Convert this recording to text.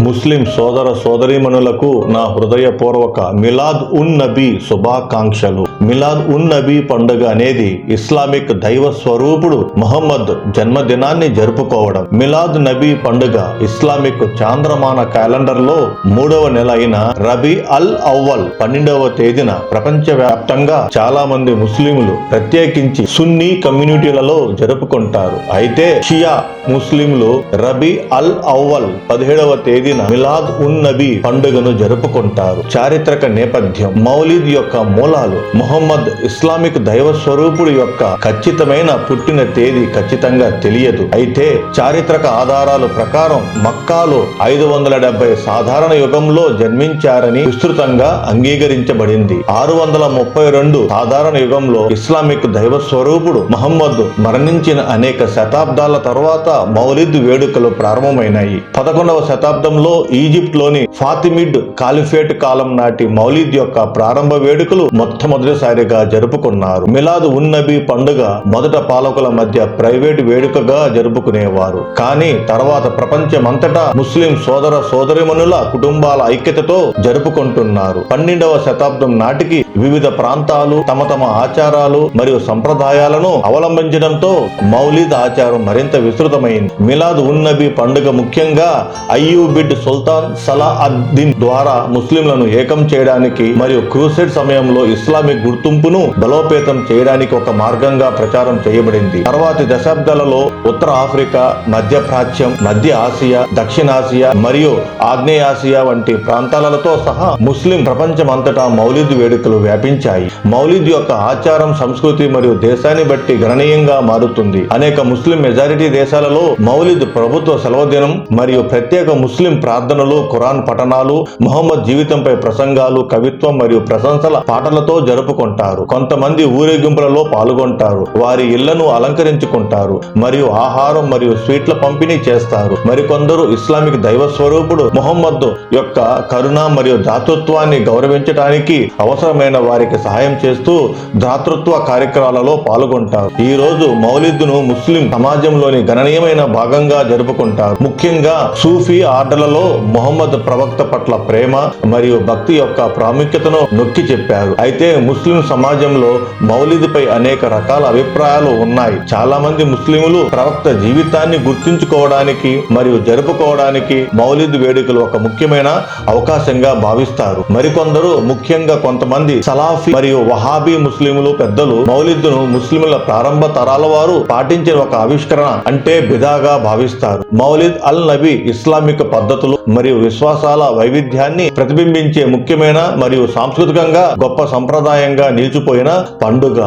ముస్లిం సోదర సోదరీమణులకు నా హృదయపూర్వక మిలాద్ ఉన్ నబీ శుభాకాంక్షలు. మిలాద్ ఉన్ నబీ పండుగ అనేది ఇస్లామిక్ దైవ స్వరూపుడు ముహమ్మద్ జన్మదినాన్ని జరుపుకోవడం. మిలాద్ నబీ పండుగ ఇస్లామిక్ చాంద్రమాన క్యాలెండర్ లో 3వ నెల అయిన రబీ అల్ అవ్వల్ 12వ తేదీన ప్రపంచవ్యాప్తంగా చాలా మంది ముస్లింలు ప్రత్యేకించి సున్నీ కమ్యూనిటీలలో జరుపుకుంటారు. అయితే షియా ముస్లింలు రబీ అల్ అవ్వల్ 17వ తేదీన మిలాద్ ఉన్ నబీ పండుగను జరుపుకుంటారు. చారిత్రక నేపథ్యం. మౌలిద్ యొక్క మూలాలు. ముహమ్మద్ ఇస్లామిక్ దైవ స్వరూపుడు యొక్క ఖచ్చితమైన పుట్టిన తేదీ ఖచ్చితంగా తెలియదు. అయితే చారిత్రక ఆధారాల ప్రకారం మక్కాలో 570 సాధారణ యుగంలో జన్మించారని విస్తృతంగా అంగీకరించబడింది. 632 సాధారణ యుగంలో ఇస్లామిక్ దైవ స్వరూపుడు ముహమ్మద్ మరణించిన అనేక శతాబ్దాల తర్వాత మౌలిద్ వేడుకలు ప్రారంభమైనాయి. 11వ శతాబ్దంలో ఈజిప్ట్ లోని ఫాతిమిడ్ కాలిఫేట్ కాలం నాటి మౌలిద్ యొక్క ప్రారంభ వేడుకలు మొట్టమొదటిసారిగా జరుపుకున్నారు. మిలాద్ ఉన్ నబీ పండుగ మొదట పాలకుల మధ్య ప్రైవేట్ వేడుకగా జరుపుకునేవారు. కానీ తర్వాత ప్రపంచమంతటా ముస్లిం సోదర సోదరీమణుల కుటుంబాల ఐక్యతతో జరుపుకుంటున్నారు. 12వ శతాబ్దం నాటికి వివిధ ప్రాంతాలు తమ తమ ఆచారాలు మరియు సంప్రదాయాలను అవలంబించడంతో మౌలిద్ ఆచారం మరింత విస్తృతమైంది. మిలాద్ ఉన్ నబీ పండుగ ముఖ్యంగా అయ్యూబిడ్ సుల్తాన్ సలా అద్-దిన్ ద్వారా ముస్లింలను ఏకం చేయడానికి మరియు క్రూసైడ్ సమయంలో ఇస్లామిక్ గుర్తింపును బలోపేతం చేయడానికి ఒక మార్గంగా ప్రచారం చేయబడింది. తర్వాతి దశాబ్దాలలో ఉత్తర ఆఫ్రికా, మధ్య ప్రాచ్యం, మధ్య ఆసియా, దక్షిణాసియా మరియు ఆగ్నేయాసియా వంటి ప్రాంతాలతో సహా ముస్లిం ప్రపంచమంతటా మౌలిద్ వేడుకలు వ్యాపించాయి. మౌలిద్ యొక్క ఆచారం, సంస్కృతి మరియు దేశాన్ని బట్టి గణనీయంగా మారుతుంది. అనేక ముస్లిం మెజారిటీ దేశాలలో మౌలిద్ ప్రభుత్వ సెలవు దినం మరియు ప్రత్యేక ముస్లిం ప్రార్థనలు, ఖురాన్ పఠనాలు, ముహమ్మద్ జీవితంపై ప్రసంగాలు, కవిత్వం మరియు ప్రశంసల పాటలతో జరుపుకుంటారు. కొంతమంది ఊరేగింపులలో పాల్గొంటారు, వారి ఇళ్లను అలంకరించుకుంటారు మరియు ఆహారం మరియు స్వీట్ల పంపిణీ చేస్తారు. మరికొందరు ఇస్లామిక్ దైవ స్వరూపుడు ముహమ్మద్ యొక్క కరుణ మరియు దాతృత్వాన్ని గౌరవించడానికి అవసరమైన వారికి సహాయం చేస్తూ దాతృత్వ కార్యక్రమాలలో పాల్గొంటారు. ఈ రోజు మౌలిద్ను ముస్లిం సమాజంలోని గణనీయమైన భాగంగా జరుపుకుంటారు. ముఖ్యంగా సూఫీ ఆర్డర్లలో ముహమ్మద్ ప్రవక్త పట్ల ప్రేమ మరియు భక్తి యొక్క ప్రాముఖ్యతను నొక్కి చెప్పారు. అయితే ముస్లిం సమాజంలో మౌలిద్ పై అనేక రకాల అభిప్రాయాలు ఉన్నాయి. చాలా మంది ముస్లింలు ప్రవక్త జీవితాన్ని గుర్తుంచుకోవడానికి మరియు జరుపుకోవడానికి మౌలిద్ వేడుకలు ఒక ముఖ్యమైన అవకాశంగా భావిస్తారు. మరికొందరు, ముఖ్యంగా కొంతమంది సలాఫీ మరియు వహాబీ ముస్లింలు పెద్దలు మౌలిద్ను ముస్లింల ప్రారంభ తరాల వారు పాటించిన ఒక ఆవిష్కరణ అంటే బిదాగా భావిస్తారు. మౌలిద్ అల్ నబీ ఇస్లామిక్ పద్ధతులు మరియు విశ్వాసాల వైవిధ్యాన్ని ప్రతిబింబించే ముఖ్యమైన మరియు సాంస్కృతికంగా గొప్ప సంప్రదాయంగా నిలిచిపోయిన పండుగ.